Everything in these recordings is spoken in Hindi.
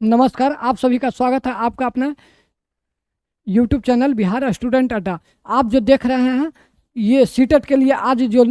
नमस्कार, आप सभी का स्वागत है आपका अपना यूट्यूब चैनल बिहार स्टूडेंट अड्डा। आप जो देख रहे हैं ये सीटेट के लिए आज जो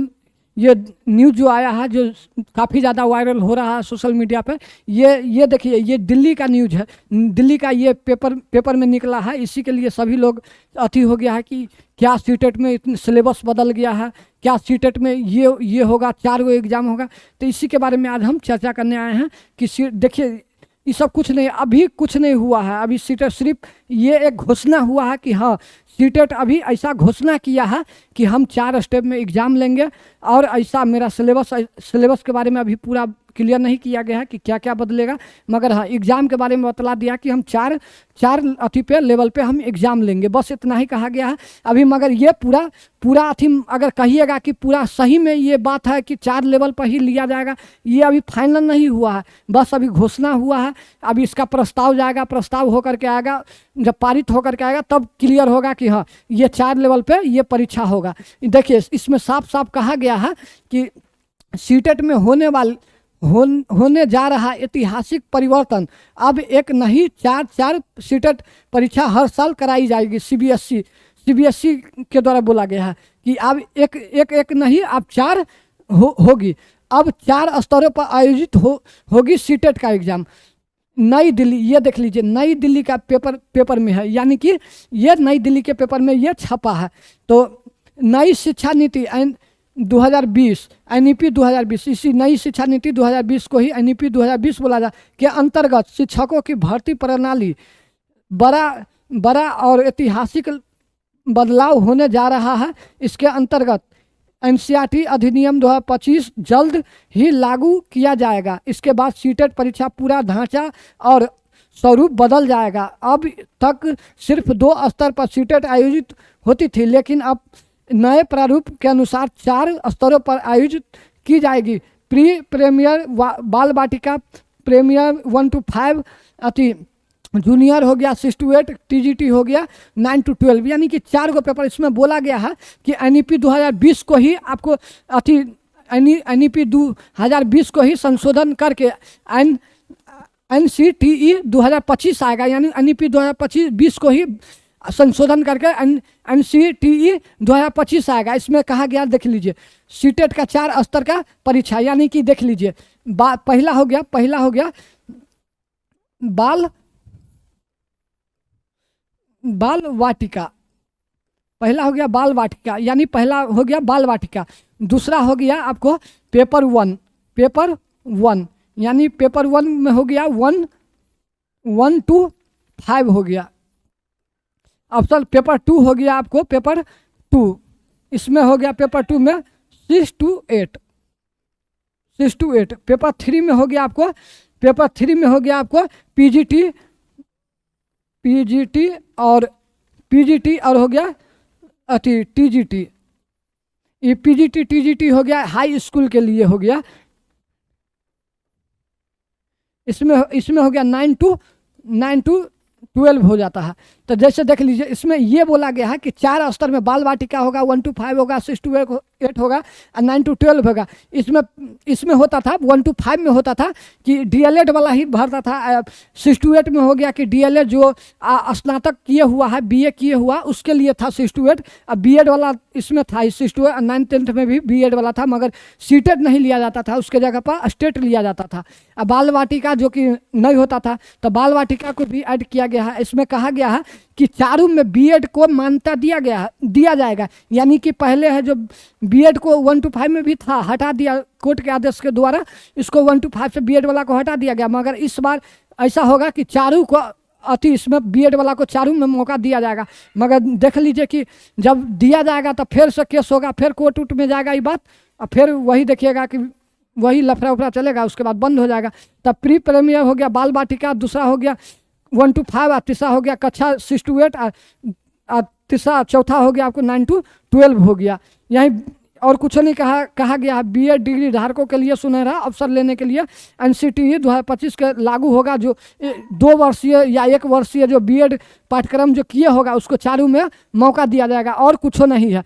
ये न्यूज़ जो आया है, जो काफ़ी ज़्यादा वायरल हो रहा है सोशल मीडिया पे, ये देखिए, ये दिल्ली का न्यूज़ है। दिल्ली का ये पेपर में निकला है। इसी के लिए सभी लोग अथी हो गया है कि क्या सीटेट में इतनी सिलेबस बदल गया है, क्या सीटेट में ये होगा, 4 गो एग्ज़ाम होगा। तो इसी के बारे में आज हम चर्चा करने आए हैं कि देखिए, ये सब कुछ नहीं, अभी कुछ नहीं हुआ है। अभी सीटेट सिर्फ ये एक घोषणा हुआ है कि हाँ, सीटेट अभी ऐसा घोषणा किया है कि हम 4 स्टेप में एग्ज़ाम लेंगे। और ऐसा मेरा सिलेबस के बारे में अभी पूरा क्लियर नहीं किया गया है कि क्या क्या बदलेगा, मगर हाँ, एग्ज़ाम के बारे में बतला दिया कि हम चार चार अथी पे लेवल पे हम एग्ज़ाम लेंगे, बस इतना ही कहा गया है अभी। मगर ये पूरा अथी अगर कहिएगा कि पूरा सही में ये बात है कि 4 लेवल पर ही लिया जाएगा, ये अभी फाइनल नहीं हुआ है, बस अभी घोषणा हुआ है। अभी इसका प्रस्ताव जाएगा, प्रस्ताव होकर के आएगा, जब पारित होकर के आएगा तब क्लियर होगा कि हाँ, ये 4 लेवल पे ये परीक्षा होगा। देखिए, इसमें साफ साफ कहा गया है कि सीटेट में होने जा रहा ऐतिहासिक परिवर्तन। अब एक नहीं, 4 सीटेट परीक्षा हर साल कराई जाएगी। सीबीएसई के द्वारा बोला गया है कि अब एक नहीं, अब 4 होगी। अब 4 स्तरों पर आयोजित होगी सीटेट का एग्ज़ाम। नई दिल्ली, ये देख लीजिए, नई दिल्ली का पेपर में है, यानी कि ये नई दिल्ली के पेपर में ये छपा है। तो नई शिक्षा नीति 2020, एनईपी 2020, इसी नई शिक्षा नीति 2020 को ही एनईपी 2020 बोला जा के अंतर्गत शिक्षकों की भर्ती प्रणाली बड़ा और ऐतिहासिक बदलाव होने जा रहा है। इसके अंतर्गत एनसीईआरटी अधिनियम 2025 जल्द ही लागू किया जाएगा। इसके बाद सीटेट परीक्षा पूरा ढांचा और स्वरूप बदल जाएगा। अब तक सिर्फ 2 स्तर पर सीटेट आयोजित होती थी, लेकिन अब नए प्रारूप के अनुसार 4 स्तरों पर आयोजित की जाएगी। प्रीमियर, बाल बाटिका, प्रीमियर 1 to 5, अति जूनियर हो गया 6 to 8, टीजीटी हो गया 9 to 12, यानी कि 4 गो पेपर। इसमें बोला गया है कि एनईपी 2020 को ही आपको अति एनईपी 2020 को ही संशोधन करके एनसीटीई 2025 आएगा, यानी एनईपी 2025 को ही संशोधन करके एनसीटीई 2025 आएगा। इसमें कहा गया, देख लीजिए, सीटेट का 4 स्तर का परीक्षा, यानी कि देख लीजिए, पहला हो गया बाल वाटिका, पहला हो गया बाल वाटिका, यानी पहला हो गया बाल वाटिका। दूसरा हो गया आपको पेपर 1, यानी पेपर 1 में हो गया 1 to 5 हो गया। ऑप्शन पेपर 2 हो गया आपको पेपर 2, इसमें हो गया पेपर 2 में 6 to 8। पेपर 3 में हो गया आपको पीजीटी और हो गया टीजीटी। ये पीजीटी टीजीटी हो गया हाई स्कूल के लिए हो गया। इसमें हो गया 9 to 12 हो जाता है। तो जैसे देख लीजिए, इसमें ये बोला गया है कि 4 स्तर में बाल वाटिका होगा, 1 to 5 होगा, 6 to 8 होगा और 9 to 12 होगा। इसमें होता था 1 to 5 में होता था कि डीएलएड वाला ही भरता था। 6 to 8 में हो गया कि डीएलएड जो स्नातक किए हुआ है, बीए किए हुआ, उसके लिए था 6 to 8। अब बीएड वाला इसमें था 6 to 8, 9th 10th में भी बीएड वाला था, मगर सीटेट नहीं लिया जाता था, उसके जगह पर स्टेट लिया जाता था। अब बाल वाटिका जो कि नहीं होता था, तो बाल वाटिका को भी ऐड किया गया है। इसमें कहा गया है कि 4 में बीएड को मान्यता दिया जाएगा, यानी कि पहले है जो बीएड को 1 to 5 में भी था, हटा दिया कोर्ट के आदेश के द्वारा, इसको 1 to 5 से बीएड वाला को हटा दिया गया। मगर इस बार ऐसा होगा कि 4 को इसमें बीएड वाला को 4 में मौका दिया जाएगा। मगर देख लीजिए कि जब दिया जाएगा तो फिर से केस होगा, फिर कोर्ट उट में जाएगा ये बात, और फिर वही देखिएगा कि वही लफड़ा उफड़ा चलेगा, उसके बाद बंद हो जाएगा। तब प्री प्रीमियर हो गया बाल बाटिका, दूसरा हो गया 1 to 5, और तीसरा हो गया कक्षा 6 to 8, और चौथा हो गया आपको 9 to 12 हो गया। यही और कुछ नहीं कहा गया है। बीएड डिग्री धारकों के लिए सुनहरा अवसर लेने के लिए एनसीटीई 2025 के लागू होगा। जो 2 वर्षीय या 1 वर्षीय जो बीएड पाठ्यक्रम जो किए होगा, उसको 4 में मौका दिया जाएगा, और कुछ नहीं है।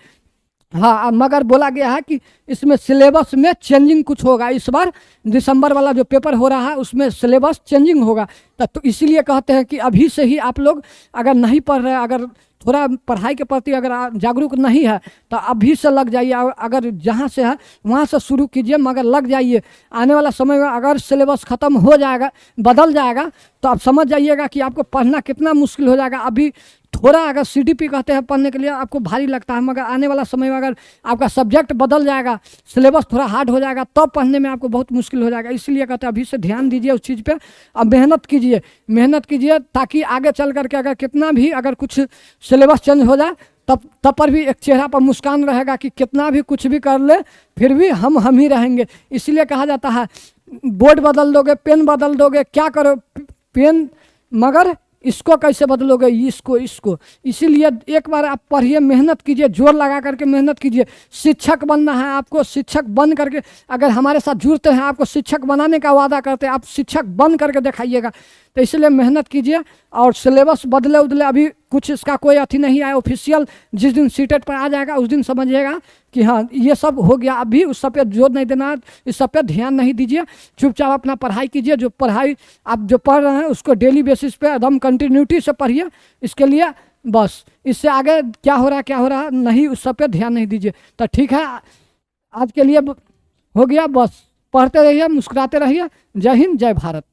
हाँ, मगर बोला गया है कि इसमें सिलेबस में चेंजिंग कुछ होगा। इस बार दिसंबर वाला जो पेपर हो रहा है उसमें सिलेबस चेंजिंग होगा। तो इसीलिए कहते हैं कि अभी से ही आप लोग अगर नहीं पढ़ रहे, अगर थोड़ा पढ़ाई के प्रति अगर जागरूक नहीं है तो अभी से लग जाइए। अगर जहाँ से है वहाँ से शुरू कीजिए, मगर लग जाइए। आने वाला समय में अगर सिलेबस ख़त्म हो जाएगा, बदल जाएगा, तो आप समझ जाइएगा कि आपको पढ़ना कितना मुश्किल हो जाएगा। अभी थोड़ा अगर सीडीपी कहते हैं पढ़ने के लिए आपको भारी लगता है, मगर आने वाला समय में अगर आपका सब्जेक्ट बदल जाएगा, सिलेबस थोड़ा हार्ड हो जाएगा, तब पढ़ने में आपको बहुत मुश्किल हो जाएगा। इसलिए कहते हैं अभी से ध्यान दीजिए उस चीज़ पे। अब मेहनत कीजिए ताकि आगे चल करके अगर कितना भी अगर कुछ सिलेबस चेंज हो जाए तब पर भी एक चेहरा पर मुस्कान रहेगा कि कितना भी कुछ भी कर ले फिर भी हम ही रहेंगे। इसलिए कहा जाता है बोर्ड बदल दोगे, पेन बदल दोगे, क्या करो पेन, मगर इसको कैसे बदलोगे, इसको। इसीलिए एक बार आप पढ़िए, मेहनत कीजिए, जोर लगा करके मेहनत कीजिए। शिक्षक बनना है आपको, शिक्षक बन करके अगर हमारे साथ जुड़ते हैं, आपको शिक्षक बनाने का वादा करते हैं, आप शिक्षक बन करके दिखाइएगा। तो इसलिए मेहनत कीजिए। और सिलेबस बदले उदले अभी कुछ इसका कोई अथी नहीं आया ऑफिशियल। जिस दिन सीटेट पर आ जाएगा उस दिन समझिएगा कि हाँ ये सब हो गया। अभी उस सब पे जोर नहीं देना, इस सब पे ध्यान नहीं दीजिए। चुपचाप अपना पढ़ाई कीजिए। जो पढ़ाई आप जो पढ़ रहे हैं उसको डेली बेसिस पे एकदम कंटिन्यूटी से पढ़िए। इसके लिए बस, इससे आगे क्या हो रहा है नहीं, उस सब पे ध्यान नहीं दीजिए। तो ठीक है, आज के लिए हो गया। बस पढ़ते रहिए, मुस्कुराते रहिए। जय हिंद, जय भारत।